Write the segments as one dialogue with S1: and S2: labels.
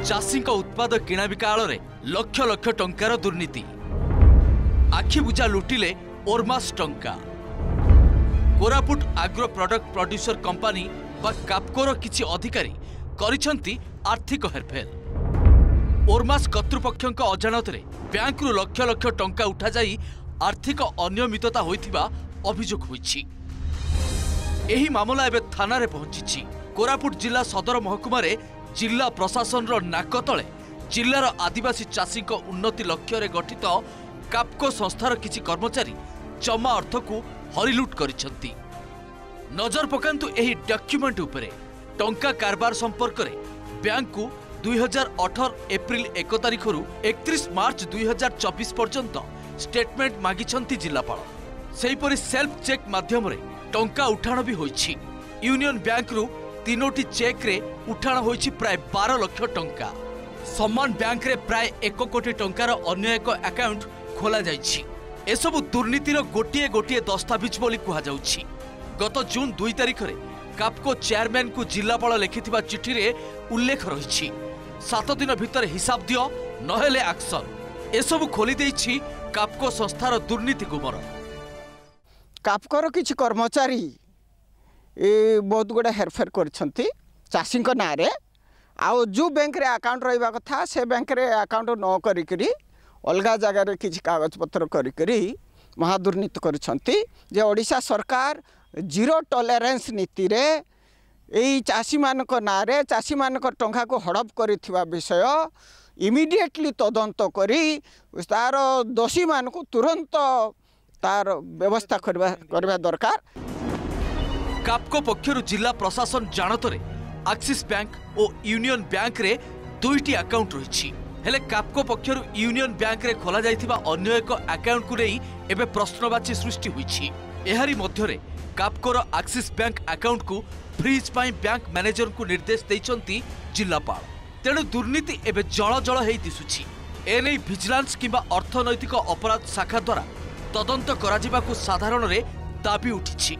S1: चाषी उत्पाद किणाबिका आଳରେ लक्ष लक्ष टंकार दुर्नीति आखिबुझा लुटिले ओरमास टंका कोरापुट आग्रो प्रोडक्ट प्रोड्यूसर कंपनी बा कापकोर किछि अधिकारी करिसंती आर्थिक हेरफेर ओरमास कर्तृपक्षक अजाणतरे बैंक रु लक्ष लक्ष टंका उठा जाई आर्थिक अनियमितता होइथिबा अभियोग होइछि। एही मामला एबे थाना रे पहुंचिछि। कोरापुट जिला सदर महकुमा रे जिला प्रशासन रो नाक तले जिलार आदिवासी चाषी उन्नति लक्ष्य रे गठित कापको संस्थार किछि कर्मचारी जमा अर्थ को हरिलुट करिसंती। नजर पकांतु एही डॉक्यूमेंट उपरे टंका कारबार संपर्क रे बैंक को 2018 एप्रिल 1 तारिख रु 31 मार्च 2024 पर्यंत स्टेटमेंट मागिछंती जिलापाल। सेहीपरि सेल्फ चेक माध्यम रे टंका उठाण भी होइछि। यूनियन बैंक रु 3टी चेक रे उठाण होइछि प्राय 12 लाख टंका। समान बैंक रे प्राय 1 कोटी टंकार अन्य एक अकाउंट खोला जाइछि। एसबु दुर्नीतिर गोटिए गोटिए दस्तावेज बोली कहा जाउछि। गत जून 2 तारिख रे कापको चेयरमैन को जिलापाल लिखिथिबा चिठी रे उल्लेख रहिछि 7 दिन भितर हिसाब दियो नहेले एक्शन। एसबु खोली देइछि कापको संस्थार दुर्नीति गुमर।
S2: कापकोर किछि कर्मचारी बहुत गुड़ा हेरफेर करछंती चाषी ना रे आउ जो बैंक रे अकाउंट रहिबा कथा से बैंक रे अकाउंट न करिकरी अलगा जगह रे किछि कागज पत्र करिकरी महादुर्नीति करछंती। जे ओडिशा सरकार जीरो टॉलरेंस नीति रे एई चाषी मानक ना रे चाषी मानक टंका को हड़प करिथिबा विषय इमिडिएटली तदंत करी तार दोषी मान को तुरंत तार व्यवस्था करबा दरकार।
S1: कापको पक्षरु जिला प्रशासन जानतरे एक्सिस बैंक और यूनियन बैंक रे 2टी अकाउंट रहिछि। हेले कापको पक्षरु यूनियन बैंक रे खोला जाइथिबा अन्य एक अकाउंट को नै एबे प्रश्नवाची सृष्टि होइछि। एहारी मध्यरे कापकोर एक्सिस बैंक अकाउंट को फ्रीज पाई बैंक मैनेजर को निर्देश दैछंती जिलापाल। तेणु दुर्नीति एबे जळ जळ हेइ दिसुछि। एनै विजिलेंस किंबा अर्थनैतिक अपराध शाखा द्वारा तदंत कराजिबाकू साधारण रे दाबी उठिछि।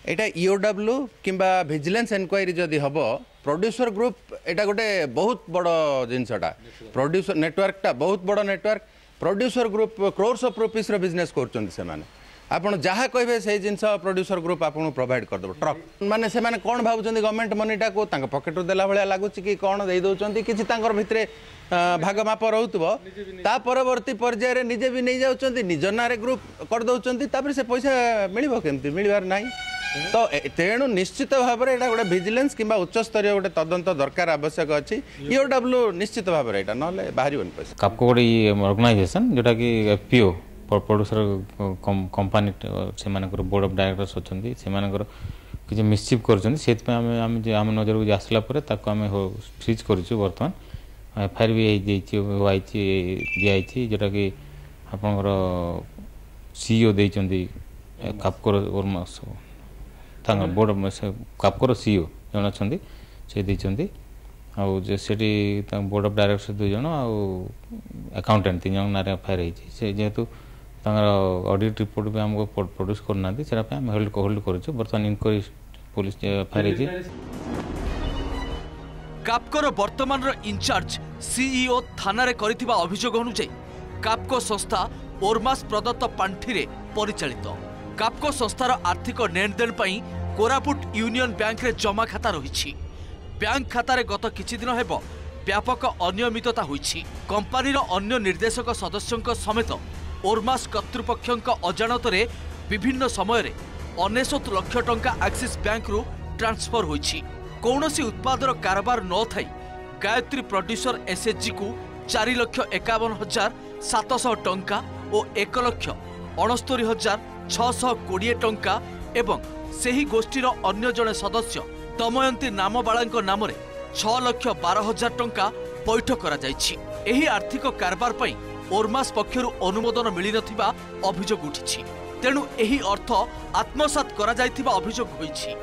S3: एटा ईओडब्ल्यू किंबा विजिलेंस इनक्वायरी जदि हबो प्रोड्यूसर ग्रुप एटा गोटे बहुत बड़ जिनसटा प्रोड्यूसर नेटवर्कटा बहुत बड़ network producer group crores of rupees रो बिजनेस करचंती से माने आपण जहाँ कहे से जिनस प्रोड्यूसर ग्रुप आपको प्रोवाइड करदेव ट्रक माने से माने कौन भावुं गवर्नमेंट मनीटा को पकेट देला भाया लगुच कि कौन दे दौरान कि भितर भाग माप रोथुव ता परवर्ती पर्यायर निजे भी नहीं जाऊँ निज ना ग्रुप करदे से पैसा मिल केमती मिलबार ना। तो तेणु निश्चित भाव में गोटे विजिलेंस किंबा उच्च स्तरीय गोटे तदंत दरकार आवश्यक अच्छी ईओडब्ल्यू निश्चित भाव में ना बाहर पैसा
S4: कापको गोटे ऑर्गेनाइजेशन जोटा कि एफपीओ प्रोड्यूसर कंपनी से बोर्ड ऑफ डायरेक्टर्स अच्छी से किसी मिसचिफ कर नजर को आसला आम फ्रीज करूँ बर्तमान एफआईआर भी दिखाई जोटा कि आपंकर सीईओ देइचंदी कापकोर बोर्ड कापकोर सीईओ जन अच्छा से देइचंदी आउ बोर्ड ऑफ डायरेक्टर्स 2 जन अकाउंटेंट 3 जन ना एफआईआर होती जेहेतु ऑडिट रिपोर्ट भी हमको प्रोड्यूस करना होल्ड करूँ बर्तमान इनक्वारी पुलिस एफआईआर।
S1: कापकोर वर्तमान इंचार्ज सीईओ थाना रे करिथिबा अभियोग अनुसार कापको संस्था ओरमास प्रदत्त पांठि रे परिचालित। कापको संस्थार आर्थिक लेनदेन पई कोरापुट यूनियन बैंक रे जमा खाता रहिछि। बैंक खाता रे गत किछि दिन हेबो व्यापक अनियमितता होइछि। कंपनीर अन्य निर्देशक सदस्यक समेत ओरमास कर्तृपक्षक अजाणतरे विभिन्न समय रे 99 लाख टंका एक्सिस बैंक रु ट्रांसफर होइछि। कौनसी उत्पादर कारोबार न थाई गायत्री प्रोड्यूसर एसएचजी को 4,51,700 टंका और 1,69,620 टंका एवं सेही गोष्ठीर अन्य जने सदस्य दमयंती नामबाळांक नाम रे 6,12,000 टंका पैठ करा जाइछि। एही आर्थिक कारोबार पई ओरमास पक्षरु अनुमोदन मिली नथिबा अभियोग उठिछि। तेणु एही अर्थ आत्मसात करा जाइथिबा अभियोग होइछि।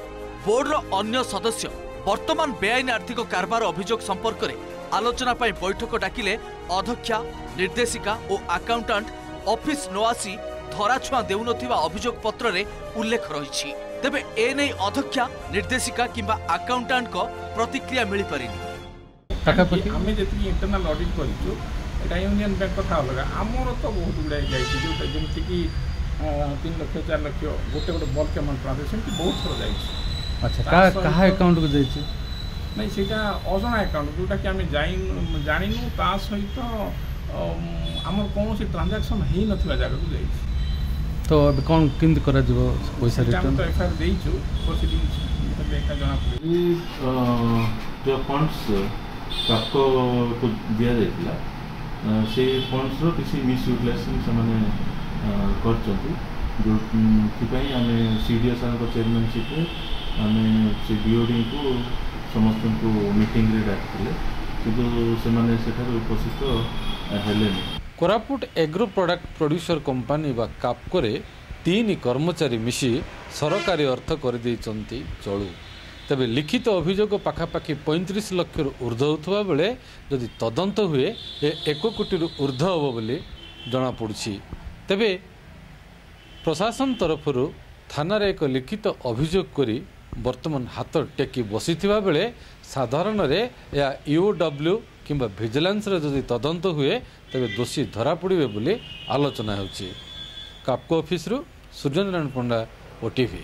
S1: बोर्डर अन्य सदस्य वर्तमान बेआईन आर्थिक कारबार अभियोग संपर्क में आलोचना पाई बैठक डाकिले अध्यक्षा निर्देशिका और अकाउंटेंट ऑफिस न आसी धराछुआ देउनथिबा अभियोग पत्र रे उल्लेख रही। तेबे एने अध्यक्षा निर्देशिका किंबा अकाउंटेंट को प्रतिक्रिया मिल पारिनी।
S5: ପାଖାପାଖି ଆମେ ଯେତିକି ଇଣ୍ଟରନାଲ ଅଡିଟ୍ କରିଛୁ ଏଇଟା ୟୁନିୟନ ବ୍ୟାଙ୍କ କଥା ଅଲଗା ଆମର ତ ବହୁତ ଗୁଡ଼ାଏ ଯାଇଛି ଯେଉଁଟା ଯେମିତିକି 3 ଲକ୍ଷ 4 ଲକ୍ଷ ଗୋଟେ ବଲ୍କ ଆମାଉଣ୍ଟ ଟ୍ରାନ୍ଜାକ୍ସନ୍ ସେମିତି ବହୁତ ଥର ଯାଇଛି।
S6: ଆଚ୍ଛା କାହା ଆକାଉଣ୍ଟକୁ ଯାଇଛି?
S5: ନାଇଁ ସେଇଟା ଅଜଣା ଆକାଉଣ୍ଟ ଯେଉଁଟାକି ଆମେ ଜାଣିନୁ ତା ସହିତ ଆମର କୌଣସି ଟ୍ରାଞ୍ଜାକ୍ସନ୍ ହେଇନଥିବା ଜାଗାକୁ ଯାଇଛି।
S6: ତ ଏବେ କ'ଣ କେମିତି କରାଯିବ ପଇସା
S5: ଆମେ
S6: ରିଟର୍ନ?
S5: ତ ଏଫଆଇଆର ଦେଇଛୁ ପ୍ରୋସିଡିଂସ ହେଲେ ଏକା ଜଣାପଡ଼ିବ।
S7: जो फंड्स कापको को दिया जाइतिला से फंड्स रो किसी मिस यूटिलाइजेशन से करचंती जो आमे सीडीओ सर को चेयरमैनशिप आमे से बीओडी को समस्त को मीटिंग रे डाकथिले किंतु से माने सेठार उपस्थित हेलेनी।
S6: Koraput agro product producer company बा कापकोरे 3 कर्मचारी मिशी सरकारी अर्थ कर देइचंती चलू। तेबे लिखित अभियोग पाखापाखि 35 लाख ऊर्ध्व होता बेले जदि तदंत हुए 1 कोटी ऊर्ध्व हम बोली जनापड़ी। तेबे प्रशासन तरफ थाना एक लिखित अभियोग करी वर्तमान हाथ टेकी बसी बेले साधारण या ईओडब्ल्यू किंबा विजिलेंस रे जदि तदंत हुए तेबे दोषी धरा पड़े बोली आलोचना होची। कापको ऑफिस रु सूर्यनारायण पंडा, ओटीवी।